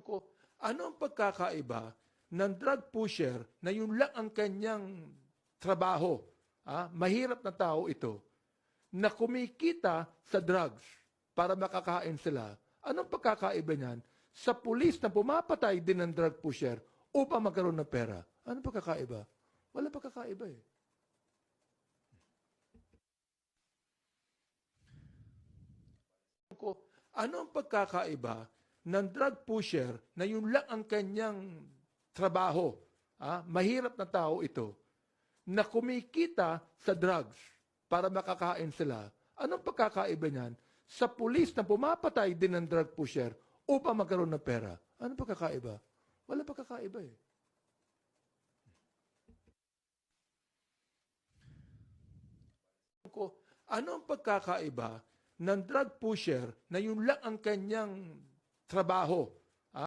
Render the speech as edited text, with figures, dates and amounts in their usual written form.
ko, ano ang pagkakaiba ng drug pusher na yun lang ang kanyang trabaho? Mahirap na tao ito, na kumikita sa drugs para makakain sila. Anong pagkakaiba niyan sa pulis na pumapatay din ng drug pusher upang magkaroon ng pera? Anong pagkakaiba? Wala pagkakaiba eh. Ko, ano ang pagkakaiba ng drug pusher na yun lang ang kanyang trabaho? Mahirap na tao ito, na kumikita sa drugs para makakain sila. Anong pagkakaiba niyan sa pulis na pumapatay din ng drug pusher upang magkaroon ng pera? Anong pagkakaiba? Wala pagkakaiba eh. Ko, ano ang pagkakaiba ng drug pusher na yun lang ang kanyang trabaho?